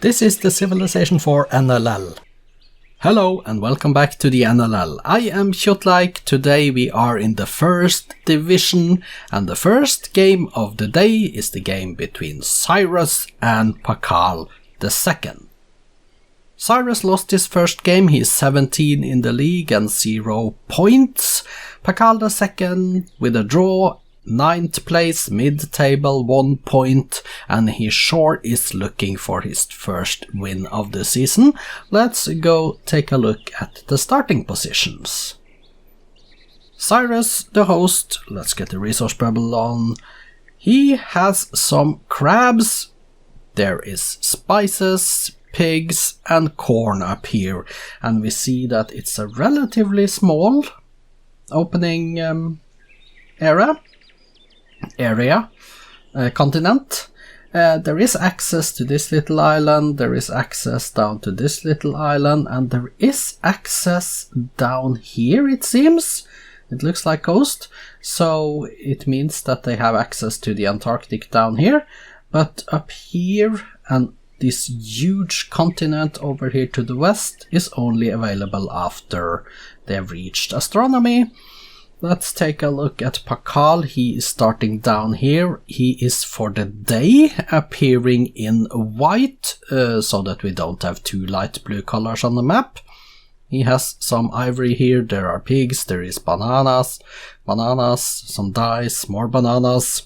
This is the Civilization 4 NLL. Hello and welcome back to the NLL. I am Kjotleik. Today we are in the first division and the first game of the day is the game between Cyrus and Pacal II. Cyrus lost his first game, he is 17 in the league and 0 points. Pacal II with a draw, 9th place, mid-table, 1 point, and he sure is looking for his first win of the season. Let's go take a look at the starting positions. Cyrus, the host, let's get the resource bubble on. He has some crabs, there is spices, pigs and corn up here, and we see that it's a relatively small opening continent. There is access to this little island, there is access down to this little island, and there is access down here, it seems. It looks like coast, so it means that they have access to the Antarctic down here, but up here and this huge continent over here to the west is only available after they've reached astronomy. Let's take a look at Pacal. He is starting down here. He is for the day appearing in white, so that we don't have two light blue colors on the map. He has some ivory here, there are pigs, there is bananas, some dice, more bananas.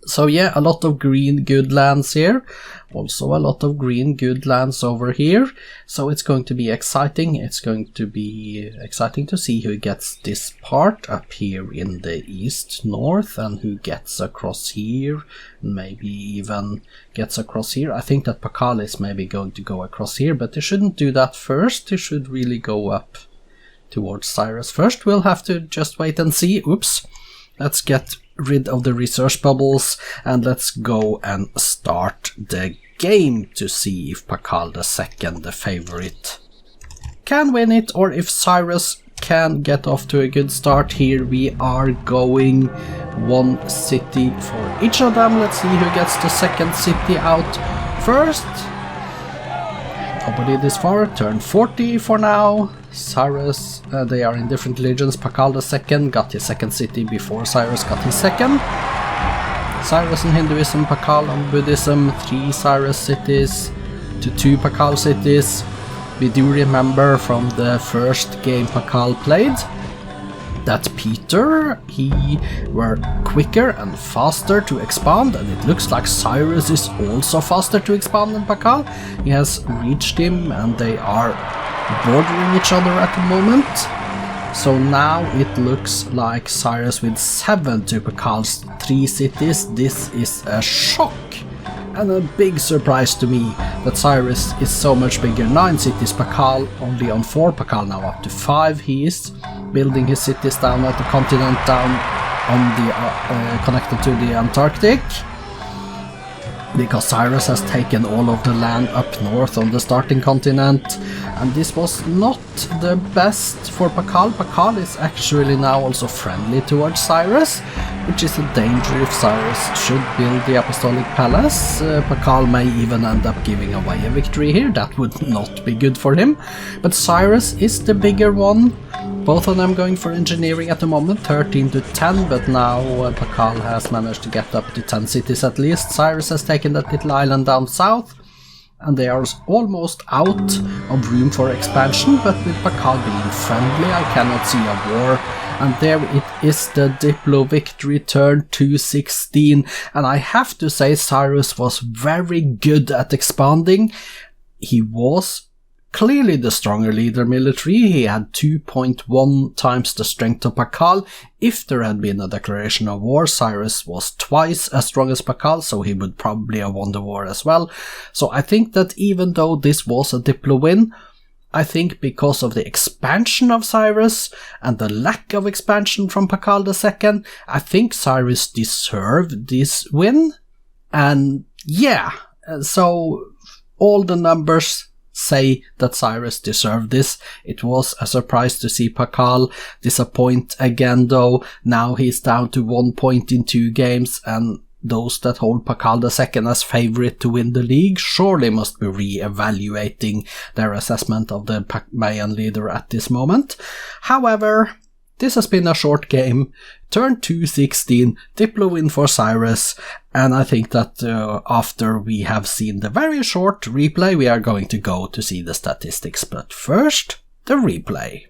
So yeah, a lot of green good lands here, also a lot of green good lands over here, so it's going to be exciting. It's going to be exciting to see who gets this part up here in the east north and who gets across here, maybe even gets across here. I think that Pacal is maybe going to go across here, but they shouldn't do that first. They should really go up towards Cyrus first. We'll have to just wait and see. Oops. Let's get rid of the research bubbles and let's go and start the game to see if Pacal II, the favorite, can win it or if Cyrus can get off to a good start. Here we are going one city for each of them. Let's see who gets the second city out first. Nobody this far, turn 40 for now. Cyrus, they are in different religions. Pacal II got his second city before Cyrus got his second. Cyrus in Hinduism, Pacal on Buddhism, 3 Cyrus cities to 2 Pacal cities. We do remember from the first game Pacal played that Peter, he were quicker and faster to expand, and it looks like Cyrus is also faster to expand than Pacal. He has reached him and they are bordering each other at the moment. So now it looks like Cyrus with 7 to Pacal's 3 cities. This is a shock and a big surprise to me that Cyrus is so much bigger. 9 cities, Pacal only on 4, Pacal now up to 5. He is building his cities down at the continent, down on the connected to the Antarctic, because Cyrus has taken all of the land up north on the starting continent, and this was not the best for Pacal. Pacal is actually now also friendly towards Cyrus, which is a danger if Cyrus should build the Apostolic Palace. Pacal may even end up giving away a victory here. That would not be good for him, but Cyrus is the bigger one. Both of them going for engineering at the moment, 13 to 10, but now Pacal has managed to get up to 10 cities at least. Cyrus has taken that little island down south, and they are almost out of room for expansion, but with Pacal being friendly, I cannot see a war. And there it is, the Diplo victory, turn 216, and I have to say Cyrus was very good at expanding. He was clearly the stronger leader military. He had 2.1 times the strength of Pacal. If there had been a declaration of war, Cyrus was twice as strong as Pacal, so he would probably have won the war as well. So I think that even though this was a Diplo win, I think because of the expansion of Cyrus and the lack of expansion from Pacal II, I think Cyrus deserved this win. And yeah, so all the numbers say that Cyrus deserved this. It was a surprise to see Pacal disappoint again though. Now he's down to 1 point in 2 games, and those that hold Pacal II as favourite to win the league surely must be re-evaluating their assessment of the Mayan leader at this moment. However, this has been a short game, turn 216, Diplo win for Cyrus, and I think that after we have seen the very short replay, we are going to go to see the statistics, but first, the replay.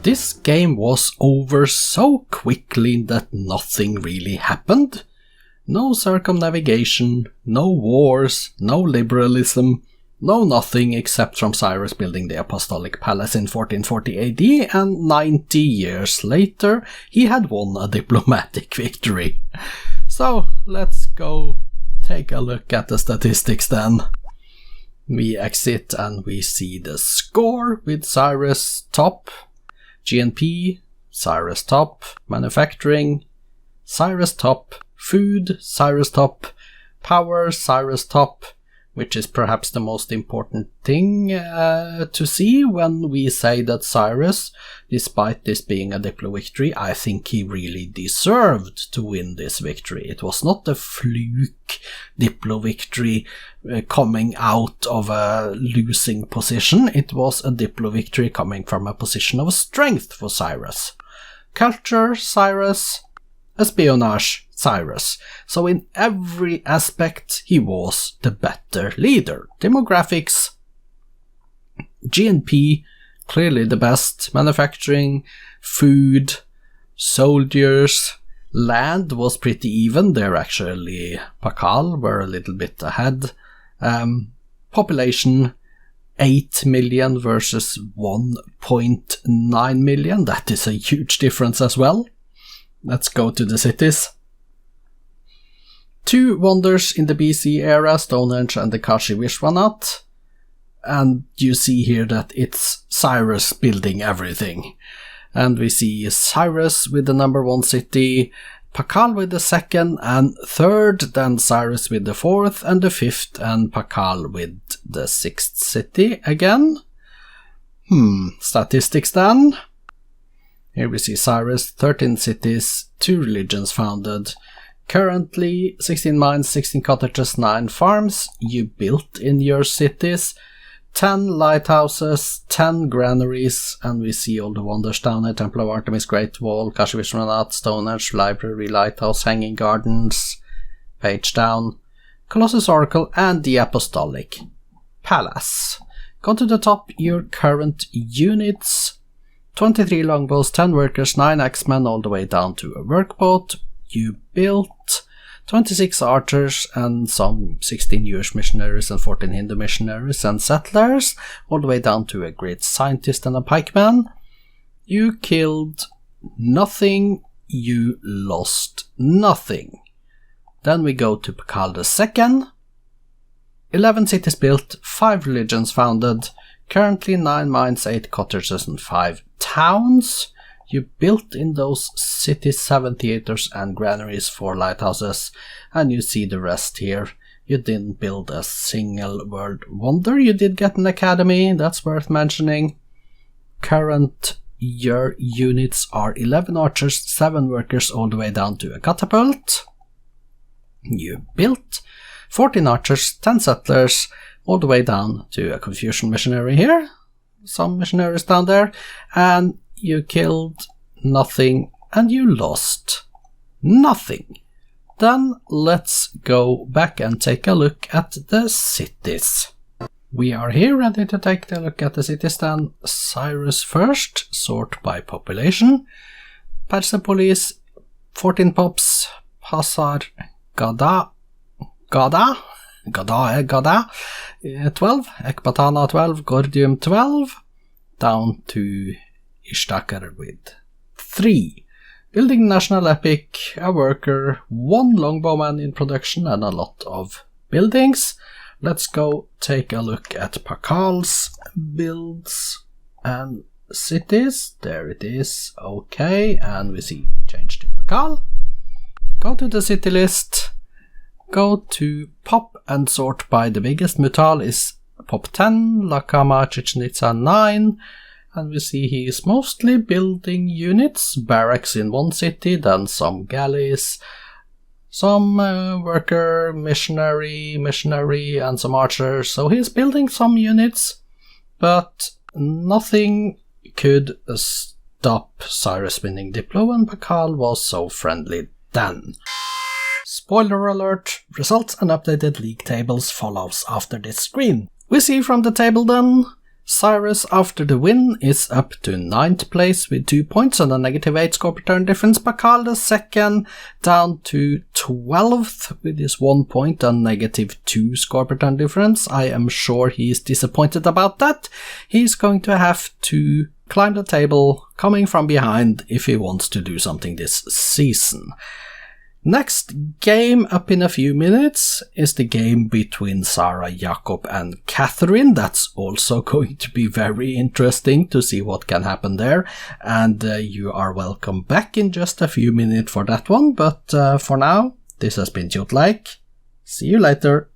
This game was over so quickly that nothing really happened. No circumnavigation, no wars, no liberalism, no nothing except from Cyrus building the Apostolic Palace in 1440 AD, and 90 years later he had won a diplomatic victory. So let's go take a look at the statistics then. We exit and we see the score with Cyrus top. GNP, Cyrus top, manufacturing, Cyrus top, food, Cyrus top, power, Cyrus top, which is perhaps the most important thing to see when we say that Cyrus, despite this being a Diplo victory, I think he really deserved to win this victory. It was not a fluke Diplo victory coming out of a losing position. It was a Diplo victory coming from a position of strength for Cyrus. Culture, Cyrus. Espionage, Cyrus. So in every aspect he was the better leader. Demographics, GNP, clearly the best. Manufacturing, food, soldiers, land was pretty even. There actually Pacal were a little bit ahead. Population, 8 million versus 1.9 million. That is a huge difference as well. Let's go to the cities. 2 wonders in the BC era, Stonehenge and the Kashi Vishwanath. And you see here that it's Cyrus building everything. And we see Cyrus with the number 1 city, Pacal with the 2nd and 3rd, then Cyrus with the 4th and the 5th, and Pacal with the 6th city again. Statistics then. Here we see Cyrus, 13 cities, 2 religions founded. Currently 16 mines, 16 cottages, 9 farms you built in your cities. 10 lighthouses, 10 granaries, and we see all the wonders down here. Temple of Artemis, Great Wall, Kashi Vishwanath, Stonehenge, Library, Lighthouse, Hanging Gardens. Page down. Colossus Oracle and the Apostolic Palace. Go to the top, your current units. 23 longbows, 10 workers, 9 axemen, all the way down to a workboat. You built 26 archers and some 16 Jewish missionaries and 14 Hindu missionaries and settlers, all the way down to a great scientist and a pikeman. You killed nothing, you lost nothing. Then we go to Pacal II. 11 cities built, 5 religions founded, currently 9 mines, 8 cottages and 5 towns. You built in those cities 7 theaters and granaries, 4 lighthouses, and you see the rest here. You didn't build a single world wonder. You did get an academy, that's worth mentioning. Current year units are 11 archers, 7 workers, all the way down to a catapult. You built 14 archers, 10 settlers, all the way down to a Confucian missionary here. Some missionaries down there, and you killed nothing and you lost nothing. Then let's go back and take a look at the cities. We are here ready to take a look at the cities then. Cyrus first, sort by population. Persepolis, 14 pops. Pasar Gada, Gada 12, Ekbatana 12, Gordium 12, down to Ishtakar with 3. Building National Epic, a worker, 1 longbowman in production and a lot of buildings. Let's go take a look at Pacal's builds and cities. There it is. Okay, and we see change to Pacal. Go to the city list. Go to pop and sort by the biggest. Mutal is pop 10, Lakama Chichen Itza 9. And we see he is mostly building units, barracks in one city, then some galleys, some worker, missionary, and some archers. So he's building some units, but nothing could stop Cyrus winning Diplo, and Pacal was so friendly then. Spoiler alert, results and updated league tables follows after this screen. We see from the table then, Cyrus after the win is up to 9th place with 2 points and a -8 score per turn difference. Pacal II down to 12th with his 1 point and -2 score per turn difference. I am sure he is disappointed about that. He's going to have to climb the table coming from behind if he wants to do something this season. Next game up in a few minutes is the game between Sarah, Jakob and Catherine. That's also going to be very interesting to see what can happen there. And you are welcome back in just a few minutes for that one. But for now, this has been Kjotleik. See you later.